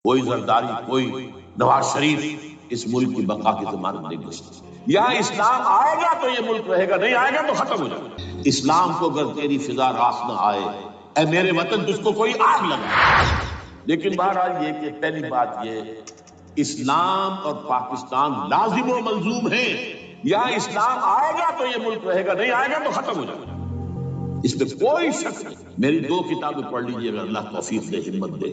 کوئی زرداری، کوئی نواز شریف اس ملک کی بقا کی ضمانت نہیں دے سکتا۔ یا اسلام آئے گا تو یہ ملک رہے گا، نہیں آئے گا تو ختم ہو جائے گا۔ اسلام کو اگر تیری فضا راس نہ آئے، اے میرے وطن تجھ کو کوئی آگ لگا۔ لیکن بہرحال یہ کہ پہلی بات یہ اسلام اور پاکستان لازم و ملزوم ہیں۔ یا اسلام آئے گا تو یہ ملک رہے گا، نہیں آئے گا تو ختم ہو جائے گا، اس میں کوئی شک نہیں۔ میری 2 کتابیں پڑھ لیجیے اگر اللہ توفیق دے، ہمت دے۔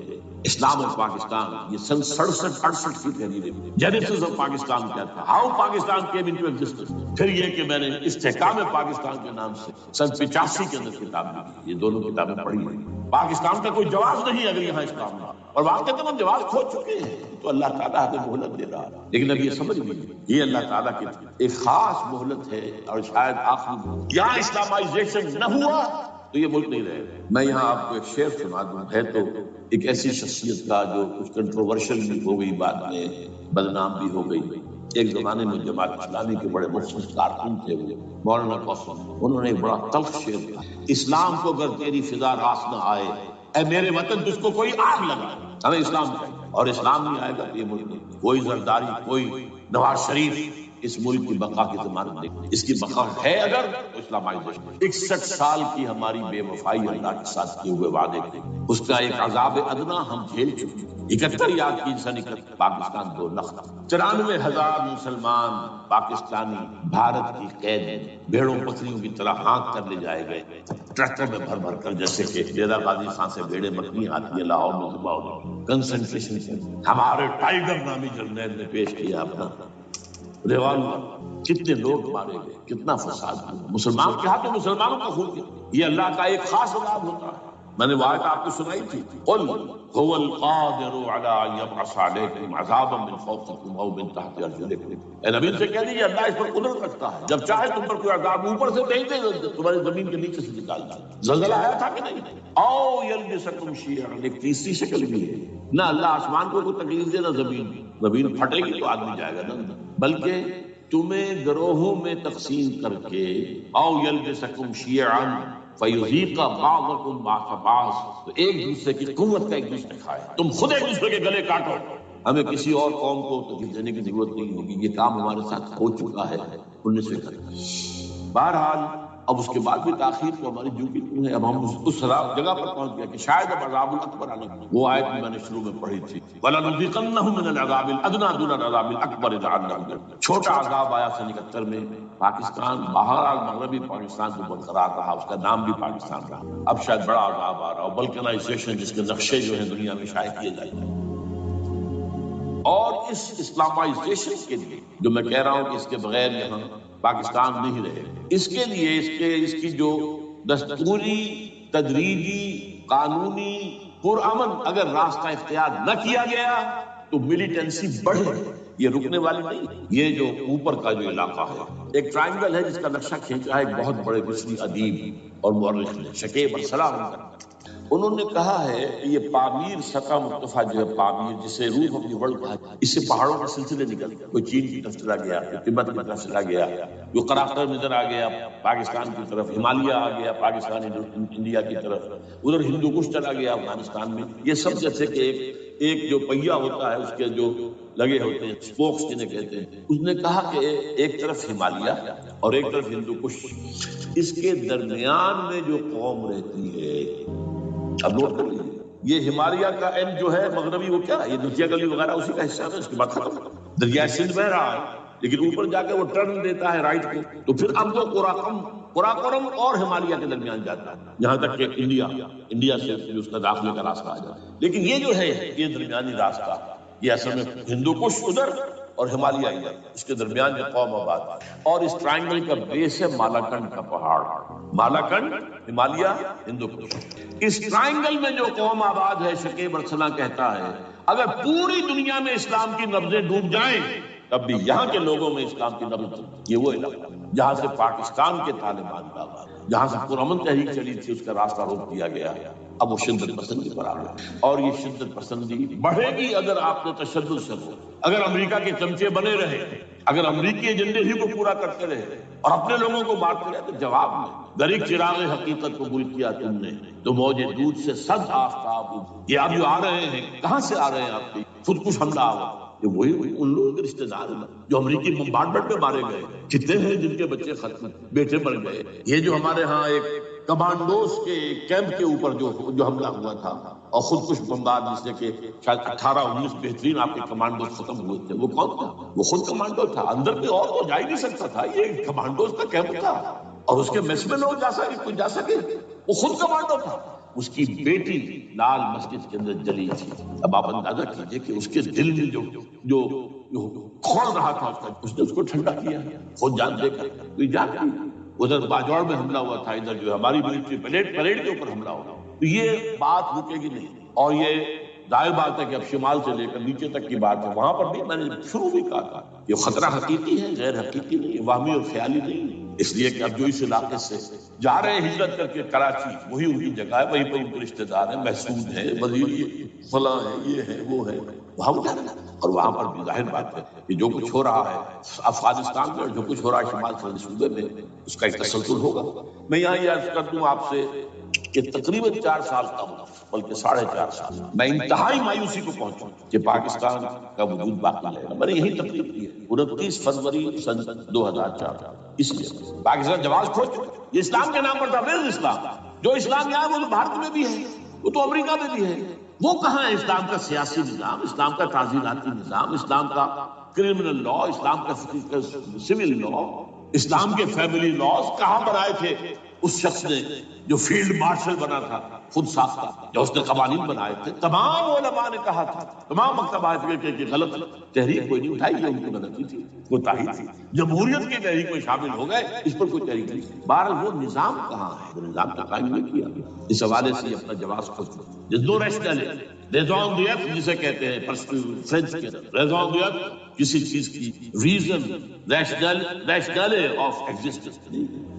اسلام اور پاکستان، یہ سن 67-68 کی تحریر ہے۔ جینیسس آف پاکستان کیا تھا، how Pakistan came into existence. پھر یہ کہ میں نے استحکام پاکستان کے نام سے سن 85 کے اندر کتاب لکھی، یہ دونوں کتابیں پڑھی ہیں۔ پاکستان کا کوئی جواز نہیں اگر یہاں اسلام نہ، اور واقعی ہم جواز کھو چکے ہیں، تو اللہ تعالیٰ ہمیں مہلت دے رہا ہے۔ لیکن اب یہ سمجھ لیجیے یہ اللہ تعالیٰ کی ایک خاص مہلت ہے، اور شاید آخری یہاں اسلامائزیشن نہ ہوا تو یہ ملک نہیں رہے گا۔ میں یہاں آپ کو ایک شعر سنا دوں، ہے تو ایک ایسی شخصیت کا جو کچھ کنٹروورشل بھی ہو گئی، بعد میں بدنام بھی ہو گئی۔ ایک زمانے میں جماعت اسلامی کے بڑے مخصوص کارکن تھے وہ مولانا قاسم، انہوں نے ایک بڑا تلخ شعر کہا، اسلام کو اگر تیری فضا راس نہ آئے، اے میرے وطن تجھ کو کوئی آگ لگا۔ ہمیں اسلام چاہیے، اور اسلام نہیں آئے گا تو یہ ملک نہیں۔ کوئی زرداری، کوئی نواز شریف اس ملک کی بقا کی ضمانت نہیں۔ اس کی بقا ہے اگر تو اسلامائزیشن۔ 61 سال کی ہماری بے وفائی اللہ کے ساتھ کیے ہوئے وعدے تھے، اس کا ایک عذاب ادنا ہم جھیل چکے۔ 71 یاد کی سن 71 پاکستان 2 لخت، 94,000 مسلمان پاکستانی بھارت کی قید میں بھیڑوں بکریوں کی طرح ہانک کر لے جائے گئے، ٹرکوں میں بھر بھر کر، جیسے کہ ڈیرہ غازی خان سے بھیڑیں بکریاں آتی ہیں لاہور میں ذبح ہونے۔ کنسنٹریشن کیمپ ہمارے ٹائیگر نامی جرنیل نے پیش کیا اپنا ریوالور، کتنے لوگ مارے گئے، کتنا فساد ہوا، مسلمان کے ہاتھوں مسلمانوں کا خون کیا۔ یہ اللہ کا ایک خاص عذاب ہوتا ہے۔ میں نے وہ آیت آپ کو سنائی تھی، قل هو القادر على ان يبعث عليكم عذابا من فوقكم او من تحت ارجلكم۔ اے نبی سے کہہ دیجیے اللہ اس پر قدرت رکھتا ہے، جب چاہے تم پر کوئی عذاب اوپر سے نہیں دے، تمہاری زمین کے نیچے سے نکال دے۔ زلزلہ آیا تھا کہ نہیں؟ او يلبسكم شيعا، ایک تیسری شکل بھی ہے، نہ اللہ آسمان کو کوئی تکلیف دے نہ زمین، زمین پھٹے گی تو آدمی جائے گا نہ، بلکہ تمہیں گروہوں میں تقسیم کر کے، او یلبسکم شیعا فیذیق بعضکم بعض بعض، تو ایک دوسرے کی قوت کا ایک دوسرے کھائے، تم خود ایک دوسرے کے گلے کاٹو۔ ہمیں کسی اور قوم کو تکلیف دینے کی ضرورت نہیں ہوگی، یہ کام ہمارے ساتھ ہو چکا ہے 19ویں صدی۔ بہرحال اب اس کے بعد بھی تاخیر تو ہماری جو کی کیوں ہے، اب ہم اس جگہ پر پہنچ گیا کہ شاید اب عذاب الاکبر آنے، وہ آیت میں نے شروع میں پڑھی تھی، وَلَنُذِيقَنَّهُم مِّنَ الْعَذَابِ الْأَدْنَىٰ دُونَ الْعَذَابِ الْأَكْبَرِ لَعَلَّهُمْ۔ چھوٹا عذاب آیا سن 71 میں پاکستان، بہرحال مغربی پاکستان تو برقرار رہا، اس کا نام بھی پاکستان رہا۔ اب شاید بڑا عذاب آ رہا ہو، بلکنائزیشن جس کے نقشے جو ہیں دنیا میں شائع کیے جائیں گے۔ اور اس اسلامائزیشن کے لیے جو میں کہہ رہا ہوں کہ اس کے بغیر یہاں پاکستان نہیں رہے، اس کے لیے اس کی جو دستوری، تدریجی، قانونی، پرامن اگر راستہ اختیار نہ کیا گیا تو ملیٹنسی بڑھے، یہ رکنے والی نہیں۔ یہ جو اوپر کا جو علاقہ ہے، ایک ٹرائنگل ہے جس کا نقشہ کھینچا ہے ایک بہت بڑے مصری ادیب اور مورخ نے، شکیب ارسلان، انہوں نے کہا ہے کہ یہ پامیر سطح مرتفع جو ہے، پامیر جسے روح آف دی ورلڈ کہا ہے، اس سے پہاڑوں کے سلسلے نکل گئے، کوئی چین کی طرف چلا گیا، کوئی تبت کی طرف چلا گیا، جو قراقر نظر آ گیا پاکستان کی طرف، ہمالیہ آ گیا پاکستان انڈیا کی طرف، ادھر ہندو کش چلا گیا افغانستان میں۔ یہ سب جیسے کہ ایک جو پہیا ہوتا ہے اس کے جو لگے ہوتے ہیں اسپوکس جنہیں کہتے ہیں، اس نے کہا کہ ایک طرف ہمالیہ اور ایک طرف ہندو کش، اس کے درمیان میں جو قوم رہتی ہے، اب نوٹ کر لیجیے، یہ ہمالیہ کا اینڈ جو ہے مغربی، وہ کیا ہے، یہ دریا گلی وغیرہ اسی کا حصہ ہے، اس کے بعد ختم، دریا سندھ بہ رہا ہے، لیکن اوپر جا کے وہ ٹرن دیتا ہے رائٹ کو، تو پھر اب وہ قراقرم اور ہمالیہ کے درمیان جاتا ہے، یہاں تک کہ انڈیا سے اس کا داخلے کا راستہ آ جاتا ہے۔ لیکن یہ جو ہے یہ درمیانی راستہ، یہ اصل میں ہندو کش ادھر اور ہمالیہ ادھر، اس کے درمیان جو قوم آباد، اور اس ٹرائنگل کا بیس ہے مالاکنڈ کا پہاڑ، مالاکنڈ، ہمالیہ، ہندو کش۔ اس ٹرائنگل میں جو قوم آباد ہے، شکیب ارسلان کہتا ہے اگر پوری دنیا میں اسلام کی نبضیں ڈوب جائیں تب بھی یہاں کے لوگوں میں اسلام کی نبض، یہ وہ علاقہ جہاں سے پاکستان کے طالبان کا، جہاں سے پرامن تحریک چلی تھی، اس کا راستہ روک دیا گیا، اب وہ شدت پسندی پر آ گیا، اور یہ شدت پسندی بڑھے گی اگر آپ نے تشدد سے ہو، اگر امریکہ کے چمچے بنے رہے اگر امریکی ایجنڈے ہی کو پورا کرتے رہے اور اپنے لوگوں کو مارتے رہے تو جواب میں غریب چراغ حقیقت قبول کیا تم نے تو موج دودھ سے صد آفتاب یہ اب جو آ رہے ہیں کہاں سے آ رہے ہیں آپ کے خود کش حملہ آ یہ وہی ان لوگوں کے رشتے دار ہیں جو امریکی بمبارڈمنٹ میں مارے گئے کتنے ہیں جن کے بچے ختم بیٹے مر گئے یہ جو ہمارے ہاں ایک کمانڈوز کے کیمپ کے اوپر جو حملہ ہوا تھا اور خود کش بمبار جس نے کہ شاید 18-19 بہترین آپ کے کمانڈوز ختم ہوئے تھے وہ کون تھا وہ خود کمانڈو تھا اندر میں اور تو جا ہی نہیں سکتا تھا یہ کمانڈوز کا کیمپ تھا اور اس کے میس میں لوگ جا سکے وہ خود کمانڈو تھا اس کی بیٹی لال مسجد کے اندر جلی تھی اب آپ اندازہ کیجئے کہ اس کے دل میں جو کھول رہا تھا اس نے اس کو ٹھنڈا کیا خود جان دے کر کوئی جان کی ادھر باجوڑ میں حملہ ہوا تھا ادھر جو ہماری ملٹری پریڈ کے اوپر حملہ ہوا تو یہ بات رکے گی نہیں اور یہ ظاہر بات ہے کہ اب شمال سے لے کر نیچے تک کی بات ہے وہاں پر بھی میں نے شروع بھی کہا تھا یہ خطرہ حقیقی ہے غیر حقیقی نہیں واہمی اور خیالی نہیں اس لیے کہ اب جو اس علاقے سے جا رہے ہیں ہجرت کر کے کراچی وہی ان کی جگہ ہے وہی پر ان کے رشتے دار ہیں محسود ہیں وزیر فلاں ہے یہ ہے وہ ہے وہاں وہ جانا اور وہاں پر بھی ظاہر بات ہے کہ جو کچھ ہو رہا ہے افغانستان میں اور جو کچھ ہو رہا ہے شمال کے صوبے میں اس کا ایک تسلسل ہوگا میں یہاں یہ عرض کر دوں آپ سے کہ تقریباً 4 سال کا بلکہ 4.5 سال میں انتہائی مایوسی کو پہنچا کہ پاکستان کا وجود باقی ہے میں نے یہی تقریر کی ہے 29 فروری سن 2004 اس لیے پاکستان جواز کھو چکا یہ اسلام کے نام پر تھا پھر اسلام جو اسلام یہاں وہ تو بھارت میں بھی ہے وہ تو امریکہ میں بھی ہے وہ کہاں ہے اسلام کا سیاسی نظام اسلام کا تعزیراتی نظام اسلام کا کرمنل لا اسلام کا سول لا اسلام کے فیملی لاز کہاں بنائے تھے اس شخص نے جو فیلڈ مارشل بنا تھا خود ساختہ جو اس نے قوانین بنائے تھے تمام علماء نے کہا تھا تمام مکتبات کہ غلط تحریک کوئی نہیں اٹھائی ان کی غلطی تھی کوتاہی تھی جمہوریت کی تحریک میں شامل ہو گئے اس پر کوئی تحریک نہیں بہرحال وہ نظام کہاں ہے وہ نظام کا قائم نہیں کیا اس حوالے سے اپنا جواز خود دو ریشنل ریزون دیت جسے کہتے ہیں فرینچ کے ریزون دیت کسی چیز کی ریزن ریشنل آف ایگزسٹنس نہیں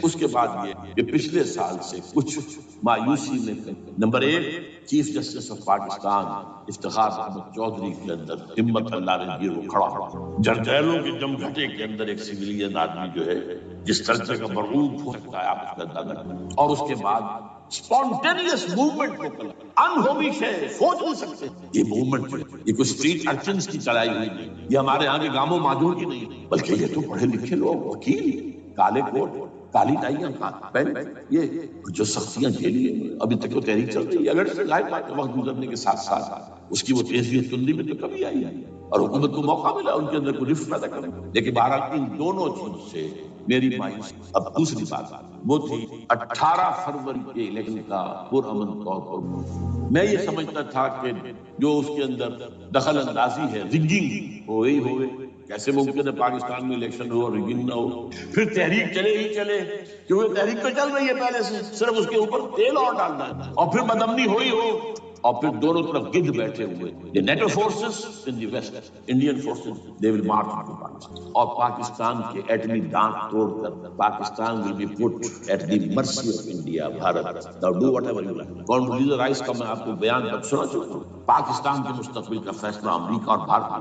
اس کے بعد یہ کہ پچھلے سال سے کچھ مایوسی میں number 1 chief justice of Pakistan Iftikhar Ahmed Chaudhry کے اندر ہمت اللہ نے دی وہ کھڑا جرجیروں کے جمگھٹے کے اندر ایک سویلین آدمی جو ہے جس طرح کا مرعوب ہو سکتا ہے آپ اس کا اندازہ کریں اور اس کے بعد اسپونٹینیس موومنٹ کو کلا انہومی شے سوچ نہیں سکتے یہ موومنٹ یہ کوئی اسٹریٹ ارچنز کی چلائی ہوئی نہیں یہ ہمارے یہاں کے گاموں ماجور کی نہیں بلکہ یہ تو پڑھے لکھے لوگ وکیل کالے کوٹ کالی ٹائیاں پہن یہ جو سختیاں جھیلی ہیں ابھی تک تو تحریک چل رہی ہے اگر وقت گزرنے کے ساتھ ساتھ اس کی وہ تیزی تندی میں تو کمی آئی ہے اور حکومت کو موقع ملا ان کے اندر کوئی رفت پیدا کرنے لیکن بہرحال ان دونوں چیز سے میری مایوسی اب دوسری بات وہ تھی 18 فروری کے الیکشن کا پرامن طور پر میں یہ سمجھتا تھا کہ جو اس کے اندر دخل اندازی ہے رگنگ ہوئی ہوئے کیسے ممکن ہے پاکستان میں الیکشن ہو اور رگنگ نہ ہو پھر تحریک چلے ہی چلے کیونکہ تحریک تو چل رہی ہے پہلے سے صرف اس کے اوپر تیل اور ڈالنا ہے اور پھر بدامنی ہوئی ہو اور پھر دونوں طرف گدھ بیٹھے ہوئے the NATO forces in the west Indian forces they will march to Pakistan اور پاکستان کے ایٹمی دانت توڑ کر Pakistan will be put at the mercy of India Bharat now do whatever you like Condoleezza Rice کا میں آپ کو بیان تک سنا چکا ہوں پاکستان کے مستقبل کا فیصلہ امریکہ اور بھارت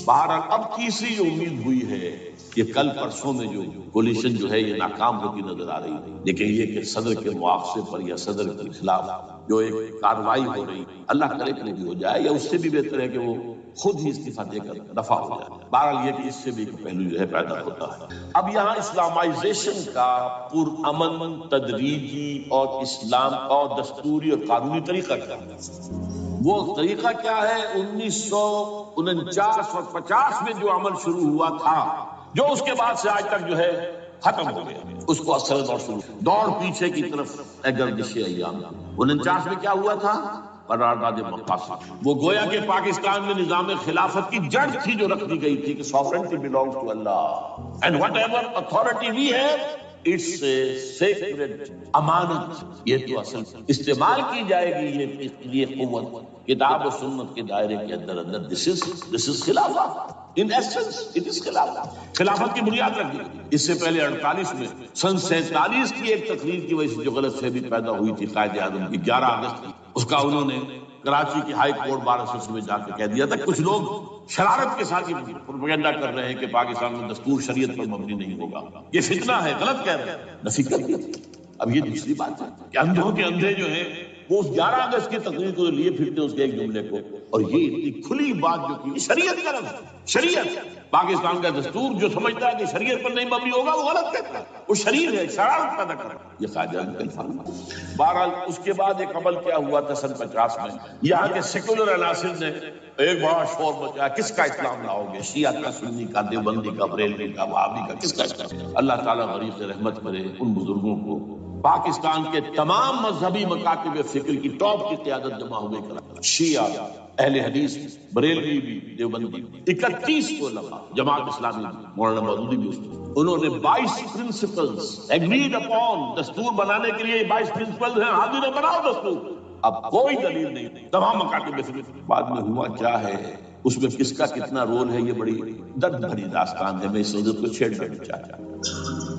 بہرحال اب تیسری جو امید ہوئی ہے یہ کل پرسوں میں جو کولیشن جو ہے یہ ناکام ہوتی نظر آ رہی ہے لیکن یہ کہ صدر کے مواخذے پر یا صدر کے خلاف جو ایک کارروائی ہو رہی اللہ کرے کہ بھی ہو جائے یا اس سے بھی بہتر ہے کہ وہ خود ہی استعفیٰ دے کر دفاع ہو جائے بہرحال یہ کہ اس سے بھی ایک پہلو جو ہے پیدا ہوتا ہے اب یہاں اسلامائزیشن کا پرامن تدریجی اور اسلام کا دستوری اور قانونی طریقہ کیا ہے وہ طریقہ کیا ہے 1949 اور 50 میں جو عمل شروع ہوا تھا جو اس کے بعد سے آج تک جو ہے ختم ہو گیا اس کو اثر دوڑ پیچھے کی طرف گردش ایام 49 میں کیا ہوا تھا قرارداد مقاصد وہ گویا کہ پاکستان میں نظام خلافت کی جڑ تھی جو رکھ دی گئی تھی کہ sovereignty belongs to Allah and whatever authority we have it's a sacred امانت یہ تو اصل استعمال کی جائے گی یہ قوت کتاب و سنت کے دائرے کے اندر this is خلافت in essence it is خلافت کی بنیاد رکھ دی اس سے پہلے 48 میں سن 47 کی ایک تقریر کی وجہ سے جو غلط فہمی پیدا ہوئی تھی قائد اعظم کی 11 اگست کی اس کا انہوں نے کراچی کی ہائی کورٹ بار ایسوسی میں جا کے کہہ دیا تھا کچھ لوگ شرارت کے ساتھ یہ پروپیگنڈا کر رہے ہیں کہ پاکستان میں دستور شریعت پر مبنی نہیں ہوگا، یہ فتنہ ہے، غلط کہہ رہے ہیں، نفی کر دیا۔ اب یہ دوسری بات ہے کہ اندھوں کے اندھے جو ہیں وہ اس 11 اگست کی تقریر کو لیے پھرتے ہیں اس کے ایک جملے کو، اور یہ اتنی کھلی بات جو کی شریعت کا لفظ، شریعت پاکستان کا دستور جو سمجھتا ہے کہ شریعت پر نہیں مبنی ہوگا وہ غلط کہتا ہے، وہ شریر ہے، شرارت پیدا کر رہا ہے، یہ قائداعظم کا الفاظ ہے۔ بہرحال اس کے بعد ایک عمل کیا ہوا تھا سن 50 میں، یہاں کے سیکولر عناصر نے ایک بڑا شور مچایا، کس کا اسلام لاؤ گے؟ شیعہ کا، سنی کا، دیوبندی کا، بریلوی کا، وہابی کا، کس کا اسلام؟ اللہ تعالیٰ غریب سے رحمت کرے ان بزرگوں کو، پاکستان کے تمام مذہبی مکاتب فکر کی ٹاپ کی قیادت جمع ہوئے کرا، شیعہ، اہل حدیث، بریلوی بھی، دیوبندی، 31 علماء، جماعت اسلامی، مولانا مودودی بھی اس میں، انہوں نے 22 پرنسپلز ایگریڈ اپون، دستور بنانے کے لیے 22 پرنسپلز ہیں، حاضر بناؤ دستور، اب کوئی دلیل نہیں، تمام مکاتب فکر۔ بعد میں ہوا کیا ہے، اس میں کس کا کتنا رول ہے، یہ بڑی درد بھری داستان ہے، میں اس وجہ کو چھیڑنا نہیں چاہتا۔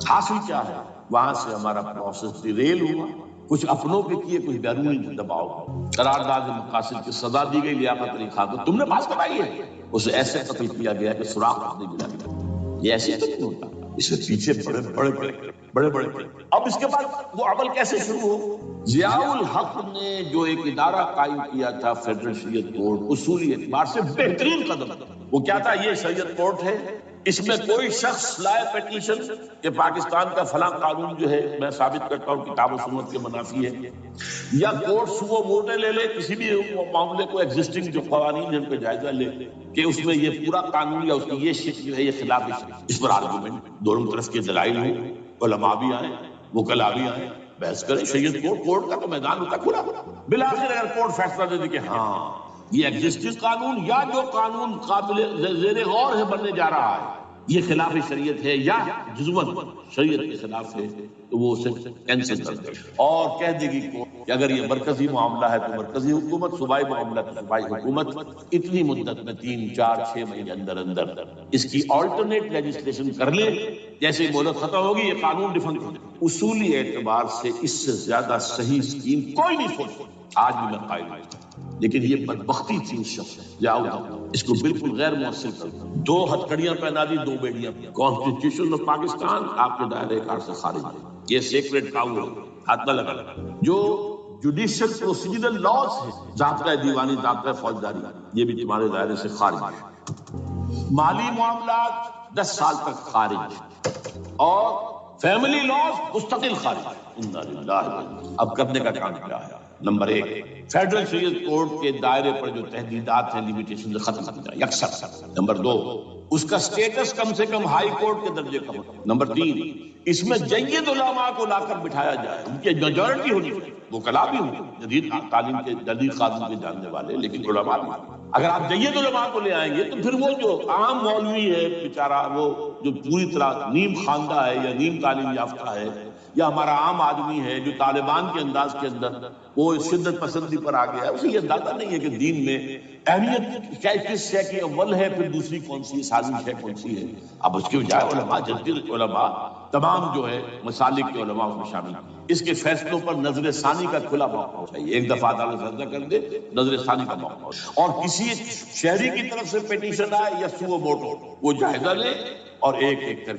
حاصل کیا ہے، وہاں سے ہمارا پروسیس ڈیریل ہوا، کچھ اپنوں کے کیے، کچھ بیرونی دباؤ، قرارداد مقاصد کی سزا دی گئی لیاقت علی خان کو، تم نے پاس کرائی ہے، اسے ایسے قتل کیا گیا کہ سراغ نہیں ملا گیا، یہ ایسے تو نہیں ہوتا، اس کے پیچھے بڑے بڑے اب اس کے بعد وہ عمل کیسے شروع ہو؟ ضیاء الحق نے جو ایک ادارہ قائم کیا تھا فیڈرل شریعت کورٹ، اصولی اعتبار سے بہترین قدم، وہ کیا تھا؟ یہ شریعت کورٹ ہے، اس میں کوئی شخص لائے پیٹیشن کہ پاکستان کا فلاں قانون جو ہے میں ثابت کرتا ہوں کتاب و سنت کے منافی ہے، یا کورٹ سو موٹے لے لے کسی بھی معاملے کو، ایگزسٹنگ جو قوانین ہیں ان پہ جائزہ لے کہ اس میں یہ پورا قانون یا اس کی یہ شک جو ہے یہ خلاف ہے، اس پر آرگومنٹ، دونوں طرف کے دلائل ہوں، علماء بھی آئیں، وکلاء بھی آئیں، بحث کریں، شریعت کورٹ کا تو میدان ہوتا کھلا، بالآخر اگر کورٹ فیصلہ دے دے کہ ہاں یہ ایگزسٹنگ قانون یا جو قانون قابل زیر غور ہے بننے جا رہا ہے یہ خلاف شریعت ہے یا جزوًا شریعت کے خلاف ہے، تو وہ اسے کینسل کر دے اور کہہ دے گی کہ اگر یہ مرکزی معاملہ ہے تو مرکزی حکومت، صوبائی معاملہ تو صوبائی حکومت، اتنی مدت میں 3، 4، 6 مہینے اندر اس کی آلٹرنیٹ لیجسلیشن کر لے، جیسے مہلت ختم ہوگی یہ قانون ڈیفنس کر دے۔ اصولی اعتبار سے اس سے زیادہ صحیح اسکیم کوئی نہیں سوچ سکتا، آج بھی میں قائل ہوں، لیکن یہ بدبختی تھی اس شخص جاؤ اس کو بالکل غیر مؤثر کرتا، 2 ہتھکڑیاں پہنا دی، 2 بیڑیاں، کانسٹیٹیوشن آف پاکستان آپ کے دائرے کار سے خارج ہے، یہ سیکریٹ کاؤ ہے، ہاتھ نہ لگا، جو جوڈیشل پروسیجرل لاز ہے، ضابطۂ دیوانی، ضابطۂ فوجداری، یہ بھی تمہارے دائرے سے خارج ہے، مالی معاملات 10 سال تک خارج، اور فیملی لاز مستقل خارج۔ اب کرنے کا کام کیا ہے؟ نمبر 1، فیڈرل شریعت کورٹ کے دائرے پر جو تحدیدات ہیں، لیمیٹیشن ختم کر دیا یکسر۔ نمبر 2، اس کا سٹیٹس کم سے کم ہائی کورٹ کے درجے کا ہو۔ نمبر 3، اس میں جید علماء کو لا کر بٹھایا جائے، ان کی میجورٹی ہونی چاہیے، وکلاء بھی ہوں، جدید تعلیم کے، جدید قانون کے جاننے والے، لیکن علماء بھی ہوں۔ اگر آپ جید علماء کو لے آئیں گے تو پھر وہ جو عام مولوی ہے بیچارہ، وہ جو پوری طرح نیم خواندہ ہے یا نیم تعلیم یافتہ ہے، یا ہمارا عام آدمی ہے جو طالبان کے انداز کے اندر وہ شدت پسندی پر آ گیا ہے، اسے یہ اندازہ نہیں ہے کہ دین میں اہمیت کیا کس شے کی اول ہے، پھر دوسری کون سی سازش ہے، کون سی ہے۔ اب اس کی بجائے علماء، جدید علماء، تمام جو ہے مسالک کے علماء میں شامل، اس کے فیصلوں پر نظر ثانی کا کھلا موقع چاہیے، ایک دفعہ عدالت فیصلہ کر دے، نظر ثانی کا موقع، اور کسی شہری کی طرف سے پیٹیشن آئے یا سو موٹو، وہ جائزہ لے اور ایک ایک کر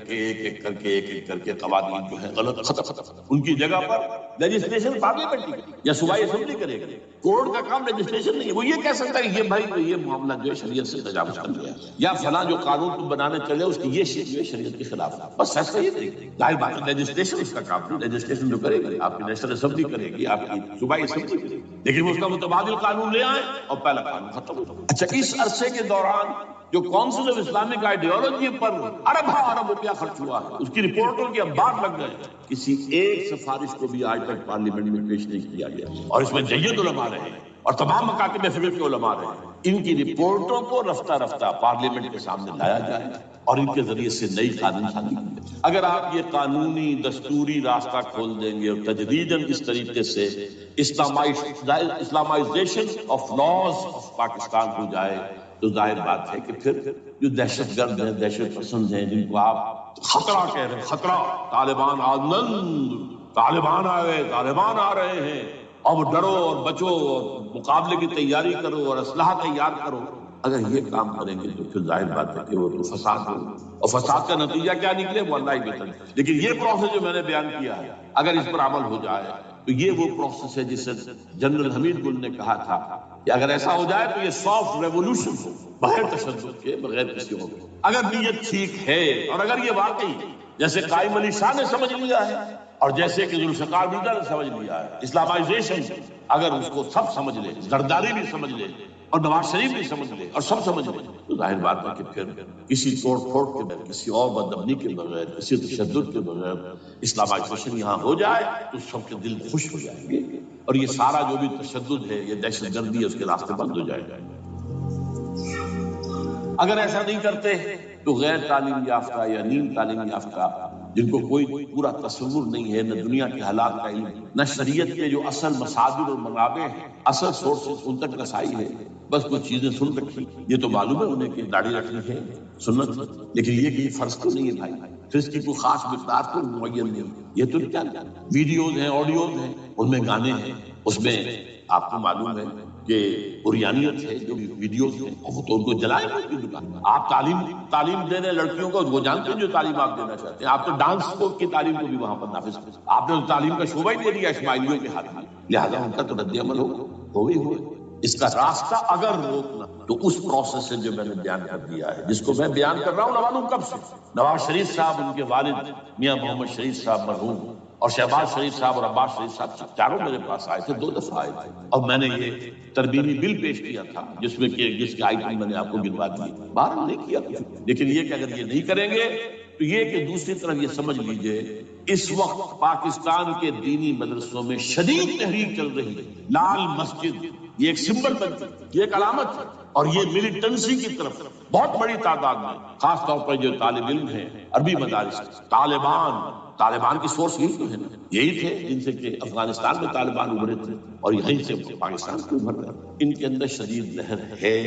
کے قوانین جو ہے غلط ختم، ان کی جگہ پر لیجسلیشن پارلیمنٹ یا صوبائی اسمبلی کرے گا۔ کورٹ کا کام لیجسلیشن نہیں ہے، وہ یہ کہہ سکتا ہے کہ یہ بھائی یہ معاملہ جو ہے شریعت سے تجاوز کر گیا، یا فلاں جو قانون تم بنانے چلے اس کی یہ شیء جو ہے شریعت کے خلاف ہے، بس ایسا ہی نہیں۔ ظاہر بات ہے لیجسلیشن اس کا کام نہیں، لیجسلیشن جو کرے گی آپ کی نیشنل اسمبلی کرے گی، آپ کی صوبائی اسمبلی کرے گی، لیکن اس کا متبادل قانون لے آئیں اور پہلا قانون ختم ہو۔ اچھا، اس عرصے کے دوران جو کونسل آف اسلامک آئیڈیالوجی پر ارب روپیہ خرچ ہوا ہے، اس کی رپورٹوں کے انبار لگ گئے، کسی ایک سفارش کو بھی آج تک پارلیمنٹ میں پیش نہیں کیا گیا، اور اس میں جید علماء رہے اور تمام مکاتب فکر کے علماء رہے، ان کی رپورٹوں کو رفتہ رفتہ پارلیمنٹ کے سامنے لایا جائے اور ان کے ذریعے سے نئی قانون سازی کی جائے۔ اگر آپ یہ قانونی دستوری راستہ کھول دیں گے اور تجدیداً اس طریقے سے Islamisation of laws of Pakistan ہو جائے تو ظاہر بات ہے کہ پھر جو دہشت گرد ہیں، دہشت پسند ہیں، جن کو آپ خطرہ کہہ رہے ہیں، خطرہ، طالبان آ رہے ہیں، اور ڈرو اور بچو اور مقابلے کی تیاری کرو اور اسلحہ تیار کرو. اگر یہ کام کریں گے تو پھر ظاہر بات ہے کہ وہ تو فساد ہو، اور فساد کا نتیجہ کیا نکلے وہ اللہ ہی بہتر. لیکن یہ پروسیس جو میں نے بیان کیا ہے اگر اس پر عمل ہو جائے تو یہ وہ پروسیس ہے جس سے جنرل حمید گل نے کہا تھا کہ اگر ایسا ہو جائے تو یہ سافٹ ریولوشن ہو، بغیر تشدد کے، بغیر کسی ہو. اگر نیت ٹھیک ہے اور اگر یہ واقعی جیسے قائم علی شاہ نے سمجھ لیا ہے اور جیسے کہ ذوالفقار مرزا نے سمجھ لیا ہے اسلامائزیشن، اگر اس کو سب سمجھ لے، زرداری بھی سمجھ لے اور نواز شریف بھی سمجھ لے اور سب سمجھ لے، تو ظاہر بات ہے کہ پھر کسی توڑ پھوڑ کے بغیر، کسی اور بدامنی کے بغیر، کسی تشدد کے بغیر اسلامائزیشن یہاں ہو جائے تو سب کے دل خوش ہو جائیں گے اور یہ سارا جو بھی تشدد ہے، یہ دہشت گردی ہے، اس کے راستے بند ہو جائے گا. اگر ایسا نہیں کرتے تو غیر تعلیم یافتہ یا نیم تعلیم یافتہ جن کو کوئی پورا تصور نہیں ہے، نہ دنیا کے حالات کا علم، نہ شریعت کے جو اصل مصادر اور منابع ہیں، اصل سورسز، ان تک رسائی ہے، بس کچھ چیزیں سن رکھی. یہ تو معلوم ہے انہیں کہ داڑھی رکھنی ہے سنت ہے، لیکن یہ کہ یہ فرض تو نہیں ہے بھائی، پھر اس کی کوئی خاص مقدار تو معین نہیں. یہ تو کیا ویڈیوز ہیں، آڈیوز ہیں، ان میں گانے ہیں، اس میں آپ کو معلوم ہے کہ اوریانیت ہے جو ویڈیوز ہیں، وہ تو ان کو جلائیں گے ان کی دکان. آپ تعلیم دے رہے لڑکیوں کو، وہ جانتے ہیں جو تعلیم آپ دینا چاہتے ہیں. آپ تو ڈانس کی تعلیم کو بھی وہاں پر نافذ کریں. آپ نے تعلیم کا شعبہ ہی دے دیا اسماعیلیوں کے ہاتھ میں، لہٰذا ان کا تو رد عمل ہو ہی ہو. اس کا راستہ اگر روکنا تو اس پروسیس سے جو میں نے بیان کر دیا ہے، جس کو میں بیان کر رہا ہوں نہ معلوم کب سے. نواز شریف صاحب، ان کے والد میاں محمد شریف صاحب مرحوم، اور شہباز شریف صاحب اور عباس شریف صاحب چاروں میرے پاس آئے تھے، 2 دفعہ آئے تھے، اور میں نے یہ ترمیمی بل پیش کیا تھا جس میں کہ جس کے آئٹم میں نے آپ کو گنوا دی. باہر نہیں کیا کچھ، لیکن یہ کہ اگر یہ نہیں کریں گے تو یہ کہ دوسری طرف یہ سمجھ لیجئے اس وقت پاکستان کے دینی مدرسوں میں شدید تحریک چل رہی ہے. لال مسجد یہ ایک سمبل بن چکی، یہ ایک علامت ہے، اور یہ ملیٹنسی کی طرف بہت بڑی تعداد میں، خاص طور پر جو طالب علم ہیں عربی مدارس، طالبان کی سورس یہی تو ہے نا، یہی تھے جن سے کہ افغانستان میں طالبان ابھرے تھے اور یہیں سے پاکستان کو ابھر رہے. ان کے اندر شدید لہر ہے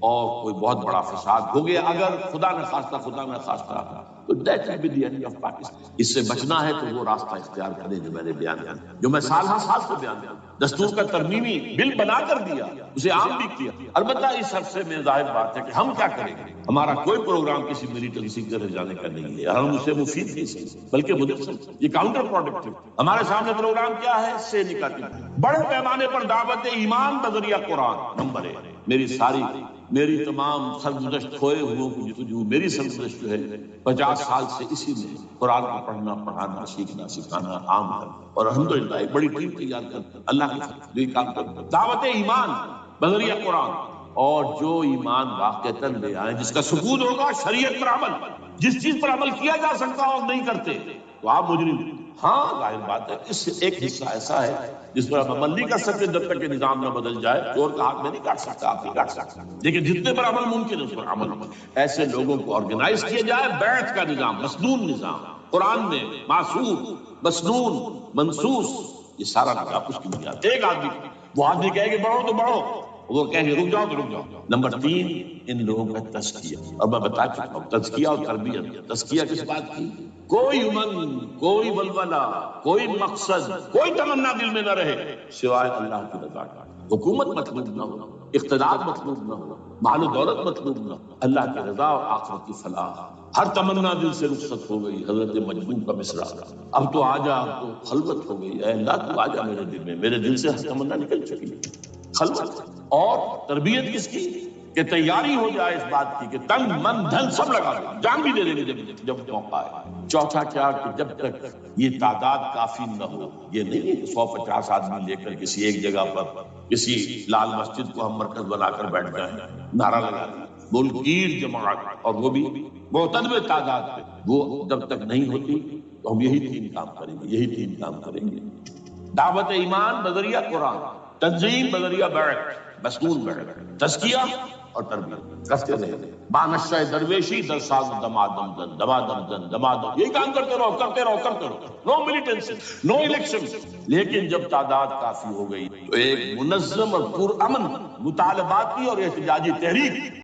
اور کوئی بہت بڑا فساد ہو گیا اگر خدا نہ خواستہ تو that will be the end of Pakistan. اس سے بچنا ہے تو وہ راستہ اختیار کریں جو میں نے بیان کیا، جو میں سال سے بیان کیا. دستور کا ترمیمی بل بنا کر دیا، اسے عام بھی کیا. البتہ اس عرصے میں ظاہر بات ہے کہ ہم کیا کریں گے، ہمارا کوئی پروگرام کسی ملیٹنسی کے گھر جانے کا نہیں ہے، ہم اسے مفید نہیں سمجھتے بلکہ مدر یہ کاؤنٹر پروڈکٹیو. ہمارے سامنے پروگرام کیا ہے، سے نکاتی بڑے پیمانے پر دعوت ایمان بذریعہ قرآن. نمبر 1، میری تمام سرگزشت کھوئے ہوئوں کو جستجو، میری سرگزشت جو ہے 50 سال سے اسی میں قرآن کو پڑھنا، پڑھانا، سیکھنا، سکھانا، عام کرنا، اور الحمدللہ ایک بڑی ٹیم تیار کر اللہ کی فضل یہ کام کر دعوت ایمان بذریعہ قرآن. اور جو ایمان واقعتاً لے آئے، جس کا ثبوت ہوگا شریعت پر عمل، جس چیز پر عمل کیا جا سکتا اور نہیں کرتے تو آپ مجرم. ہاں ظاہر بات ہے اس سے ایک حصہ ایسا ہے جس پر آپ عمل نہیں کر سکتے جب تک کہ نظام نہ بدل جائے. چور کا ہاتھ میں نہیں کاٹ سکتا، آپ نہیں کاٹ سکتا، لیکن جتنے پر عمل ممکن ہے اس پر عمل. ایسے لوگوں کو آرگنائز کیا جائے، بیعت کا نظام، مسنون نظام، قرآن میں معصور، مسنون، منصوص، یہ سارا نظام اس کی بنیاد. ایک آدمی کہے کہ بڑھو تو بڑھو، وہ کہیں گے رک جاؤ تو رک جاؤ. نمبر 3، ان لوگوں کا تزکیہ. اور میں بتا چکا ہوں تزکیہ اور تربیت. تزکیہ کس بات کی؟ کوئی امنگ، کوئی ولولہ، کوئی مقصد، کوئی تمنا دل میں نہ رہے سوائے اللہ کی رضا کا. حکومت مطلوب نہ ہو، اقتدار مطلوب نہ ہو، مال و دولت مطلوب نہ ہو، اللہ کی رضا اور آخرت کی فلاح. ہر تمنا دل سے رخصت ہو گئی. حضرت مجنون کا مصرع، اب تو آجا، اب تو خلوت ہو گئی، اے اللہ تو آجا میرے دل میں، میرے دل سے ہر تمنا نکل چکی. خلوت. اور تربیت کس کی؟ کہ تیاری ہو جائے اس بات کی کہ تن من دھن سب لگا دیں، جان بھی دے دیں گے جب موقع آئے. چوتھا کیا کہ جب تک یہ تعداد کافی نہ ہو، یہ نہیں ہے کہ 150 آدمی لے کر کسی ایک جگہ پر کسی لال مسجد کو ہم مرکز بنا کر بیٹھ جائیں، نعرہ لگا دیں بولگیر جماعت، اور وہ بھی معتدل تعداد پہ. وہ جب تک نہیں ہوتی تو ہم یہی 3 کام کریں گے. دعوت ایمان بذریعہ قرآن، تنظیم بذریعہ بیعت، مسنون بیعت، تزکیہ اور تربیت. کرتے رہے بانشہ درویشی در ساز دمادم زن، دمادم زن، دمادم، یہی کام کرتے رہو. نو ملیٹنسی، نو الیکشن. لیکن جب تعداد کافی ہو گئی تو ایک منظم اور پرامن مطالباتی اور احتجاجی تحریک